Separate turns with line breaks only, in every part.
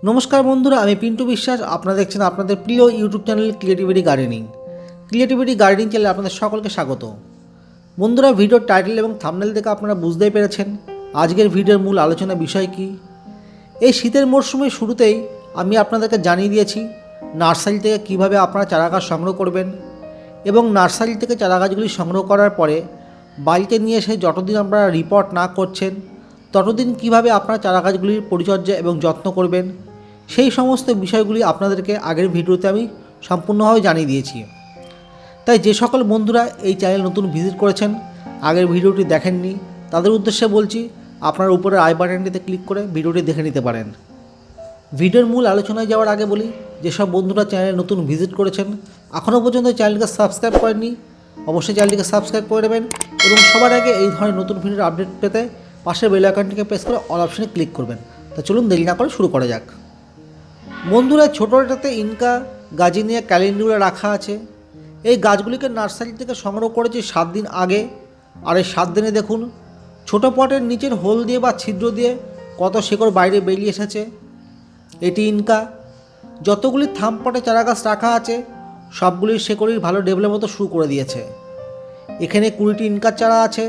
নমস্কার বন্ধুরা, আমি পিন্টু বিশ্বাস। আপনারা দেখছেন আপনাদের প্রিয় ইউটিউব চ্যানেল ক্রিয়েটিভিটি গার্ডেনিং চ্যানেলে আপনাদের সকলকে স্বাগত। বন্ধুরা, ভিডিওর টাইটেল এবং থাম্বনেল দেখে আপনারা বুঝতেই পেরেছেন আজকের ভিডিওর মূল আলোচনার বিষয় কী। এই শীতের মরশুমের শুরুতেই আমি আপনাদেরকে জানিয়ে দিয়েছি নার্সারি থেকে কিভাবে আপনারা চারাগাছ সংগ্রহ করবেন এবং নার্সারি থেকে চারাগাছগুলি সংগ্রহ করার পরে বাড়িতে নিয়ে এসে যতদিন আপনারা রিপোর্ট না করছেন ততদিন কিভাবে আপনারা চারাগাছগুলির পরিচর্যা এবং যত্ন করবেন, সেই সমস্ত বিষয়গুলি আপনাদেরকে আগের ভিডিওতে আমি সম্পূর্ণভাবে জানিয়ে দিয়েছি। তাই যে সকল বন্ধুরা এই চ্যানেল নতুন ভিজিট করেছেন, আগের ভিডিওটি দেখেননি, তাদের উদ্দেশ্যে বলছি আপনারা উপরের আই বাটনটিতে ক্লিক করে ভিডিওটি দেখে নিতে পারেন। ভিডিওর মূল আলোচনায় যাওয়ার আগে বলি, যেসব বন্ধুরা চ্যানেল নতুন ভিজিট করেছেন এখনও পর্যন্ত চ্যানেলটিকে সাবস্ক্রাইব করেননি, অবশ্যই চ্যানেলটিকে সাবস্ক্রাইব করে দেবেন এবং সবার আগে এই ধরনের নতুন ভিডিওর আপডেট পেতে পাশের বেল আইকনটিকে প্রেস করে অল অপশনে ক্লিক করবেন। তা চলুন দেরি না করে শুরু করা যাক। বন্ধুরা, ছোটোটাতে ইনকা, গাজিনিয়া, ক্যালেন্ডুলা রাখা আছে। এই গাছগুলিকে নার্সারি থেকে সংগ্রহ করেছি 7 দিন আগে। আর এই 7 দিনে দেখুন ছোটো পটের নিচের হোল দিয়ে বা ছিদ্র দিয়ে কত শিকড় বাইরে বেরিয়ে এসেছে। এটি ইনকা। যতগুলি থাম পটে চারাগাছ রাখা আছে সবগুলির শিকড়ির ভালো ডেভেলপ হতে শুরু করে দিয়েছে। এখানে 20টি ইনকার চারা আছে,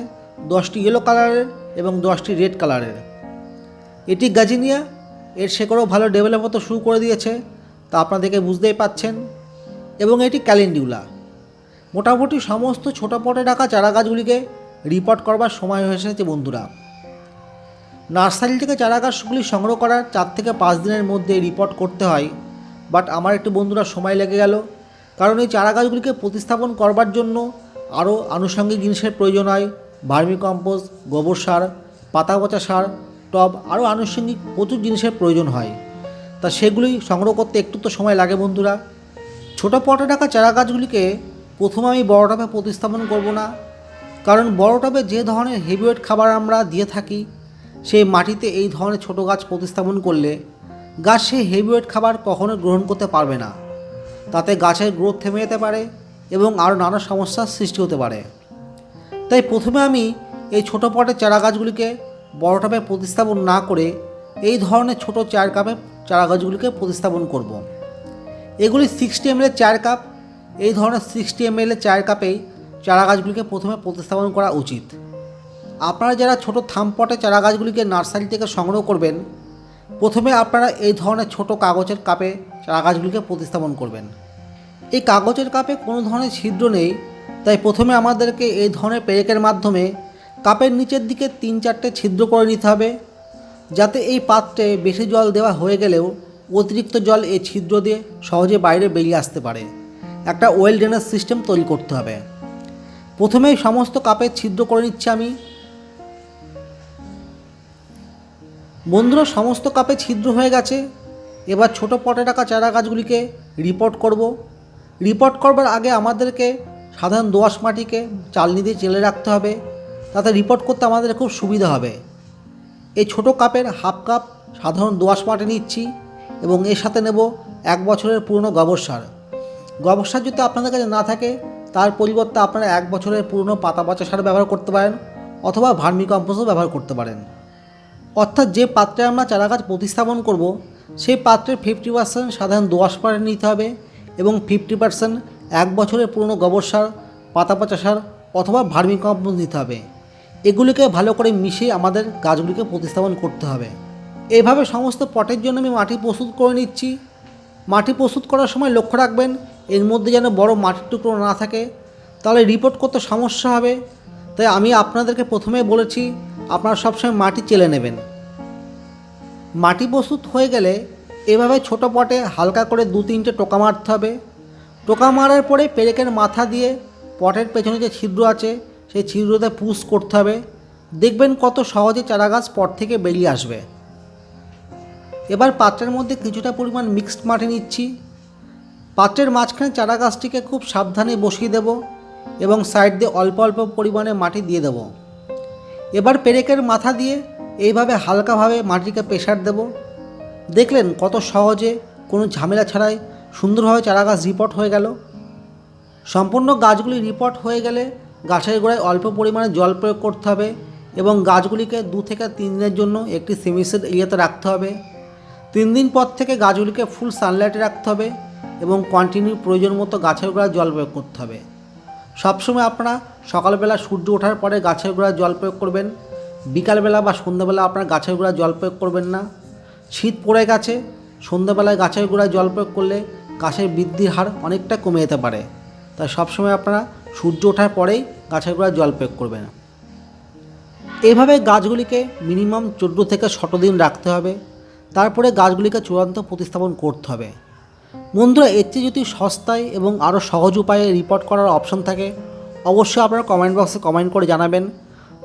10টি ইয়েলো কালারের এবং 10টি রেড কালারের। এটি গাজিনিয়া, এর শেকড়ও ভালো ডেভেলপ হতে শুরু করে দিয়েছে, তা আপনাদেরকে বুঝতেই পাচ্ছেন। এবং এটি ক্যালেন্ডুলা। মোটামুটি সমস্ত ছোটো পটে রাখা চারা গাছগুলিকে রিপোর্ট করবার সময় হয়ে এসেছে বন্ধুরা। নার্সারি থেকে চারা গাছগুলি সংগ্রহ করার 4 থেকে 5 দিনের মধ্যে রিপোর্ট করতে হয়, বাট আমার একটু বন্ধুরা সময় লেগে গেল, কারণ এই চারা গাছগুলিকে প্রতিস্থাপন করবার জন্য আরও আনুষঙ্গিক জিনিসের প্রয়োজন হয়। ভার্মি কম্পোস্ট, গোবর সার, পাতা পচা সার, টব, আরও আনুষঙ্গিক প্রচুর জিনিসের প্রয়োজন হয়। তা সেগুলি সংগ্রহ করতে একটু তো সময় লাগে বন্ধুরা। ছোটো পটে রাখা চারা গাছগুলিকে প্রথমে আমি বড় টবে প্রতিস্থাপন করব না, কারণ বড় টবে যে ধরনের হেভিওয়েট খাবার আমরা দিয়ে থাকি সেই মাটিতে এই ধরনের ছোটো গাছ প্রতিস্থাপন করলে গাছ সেই হেভিওয়েট খাবার কখনো গ্রহণ করতে পারবে না। তাতে গাছের গ্রোথ থেমে যেতে পারে এবং আরও নানা সমস্যার সৃষ্টি হতে পারে। তাই প্রথমে আমি এই ছোটো পটের চারা গাছগুলিকে বড় টবে প্রতিস্থাপন না করে এই ধরনের ছোটো 4 কাপে চারা গাছগুলিকে প্রতিস্থাপন করব। এগুলি 60 ml 4 কাপ। এই ধরনের 60 ml 4 কাপেই চারা গাছগুলিকে প্রথমে প্রতিস্থাপন করা উচিত। আপনারা যারা ছোটো থাম পটে চারা গাছগুলিকে নার্সারি থেকে সংগ্রহ করবেন, প্রথমে আপনারা এই ধরনের ছোটো কাগজের কাপে চারা গাছগুলিকে প্রতিস্থাপন করবেন। এই কাগজের কাপে কোনো ধরনের ছিদ্র নেই, তাই প্রথমে আমাদেরকে এই ধরনের পেরেকের মাধ্যমে কাপের নিচের দিকে 3-4টে ছিদ্র করে নিতে হবে, যাতে এই পাত্রে বেশি জল দেওয়া হয়ে গেলেও অতিরিক্ত জল এই ছিদ্র দিয়ে সহজে বাইরে বেরিয়ে আসতে পারে। একটা ওয়েল ড্রেনেজ সিস্টেম তৈরি করতে হবে। প্রথমেই সমস্ত কাপের ছিদ্র করে নিচ্ছি আমি। বন্ধুরা, সমস্ত কাপে ছিদ্র হয়ে গেছে। এবার ছোটো পটে রাখা চারা গাছগুলিকে রিপোর্ট করব। রিপোর্ট করবার আগে আমাদেরকে সাধারণ দোআঁশ মাটিকে চালনি দিয়ে চেলে রাখতে হবে, তাতে রিপোর্ট করতে আমাদের খুব সুবিধা হবে। এই ছোটো কাপের হাফ কাপ সাধারণ দোআঁশ মাটি নিচ্ছি এবং এর সাথে নেব 1 বছরের পুরনো গোবর সার। গোবর সার যদি আপনাদের কাছে না থাকে তার পরিবর্তে আপনারা 1 বছরের পুরনো পাতা পচা সার ব্যবহার করতে পারেন অথবা ভার্মি কম্পোস্টও ব্যবহার করতে পারেন। অর্থাৎ যে পাত্রে আমরা চারা গাছ প্রতিস্থাপন করব সেই পাত্রের 50% সাধারণ দোআঁশ মাটি নিতে হবে এবং 50% 1 বছরের পুরনো গোবর সার, পাতা পচা সার অথবা ভার্মি কম্পোস্ট নিতে হবে। এগুলিকে ভালো করে মিশিয়ে আমাদের গাছগুলিকে প্রতিস্থাপন করতে হবে। এইভাবে সমস্ত পটের জন্য আমি মাটি প্রস্তুত করে নিচ্ছি। মাটি প্রস্তুত করার সময় লক্ষ্য রাখবেন এর মধ্যে যেন বড় মাটির টুকরো না থাকে, তাহলে রিপোর্ট করতে সমস্যা হবে। তাই আমি আপনাদেরকে প্রথমে বলেছি আপনারা সবসময় মাটি চেলে নেবেন। মাটি প্রস্তুত হয়ে গেলে এভাবে ছোটো পটে হালকা করে 2-3টে টোকা মারতে হবে। টোকা মারার পরে পেরেকের মাথা দিয়ে পটের পেছনে যে ছিদ্র আছে সেই ছিদ্রতে পুশ করতে হবে। দেখবেন কত সহজে চারা গাছ পট থেকে বেরিয়ে আসবে। এবার পাত্রের মধ্যে কিছুটা পরিমাণ মিক্সড মাটি নিচ্ছি। পাত্রের মাঝখানে চারা গাছটিকে খুব সাবধানে বসিয়ে দেব এবং সাইড দিয়ে অল্প অল্প পরিমাণে মাটি দিয়ে দেব। এবার পেরেকের মাথা দিয়ে এইভাবে হালকাভাবে মাটিকে প্রেসার দেব। দেখলেন কত সহজে কোনো ঝামেলা ছাড়াই সুন্দরভাবে চারা গাছ রিপোর্ট হয়ে গেল। সম্পূর্ণ গাছগুলি রিপোর্ট হয়ে গেলে গাছের গোড়ায় অল্প পরিমাণে জল প্রয়োগ করতে হবে এবং গাছগুলিকে 2 থেকে 3 দিনের জন্য একটি সেমিসেড এরিয়াতে রাখতে হবে। 3 দিন পর থেকে গাছগুলিকে ফুল সানলাইটে রাখতে হবে এবং কন্টিনিউ প্রয়োজন মতো গাছের গোড়ায় জল প্রয়োগ করতে হবে। সবসময় আপনারা সকালবেলা সূর্য ওঠার পরে গাছের গোড়ায় জল প্রয়োগ করবেন। বিকালবেলা বা সন্ধ্যাবেলা আপনারা গাছের গোড়ায় জল প্রয়োগ করবেন না। শীত পড়ে গেছে, সন্ধ্যাবেলায় গাছের গোড়ায় জল প্রয়োগ করলে গাছের বৃদ্ধির হার অনেকটা কমে যেতে পারে। তাই সবসময় আপনারা সূর্য ওঠার পরেই গাছের গোড়ায় জল প্রয়োগ করবেন। এভাবে গাছগুলিকে মিনিমাম 14 থেকে 17 দিন রাখতে হবে। তারপরে গাছগুলিকে চূড়ান্ত প্রতিস্থাপন করতে হবে। বন্ধুরা, এর চেয়ে যদি সস্তায় এবং আরও সহজ উপায়ে রিপোর্ট করার অপশন থাকে অবশ্যই আপনারা কমেন্ট বক্সে কমেন্ট করে জানাবেন।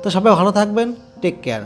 তো সবাই ভালো থাকবেন, টেক কেয়ার।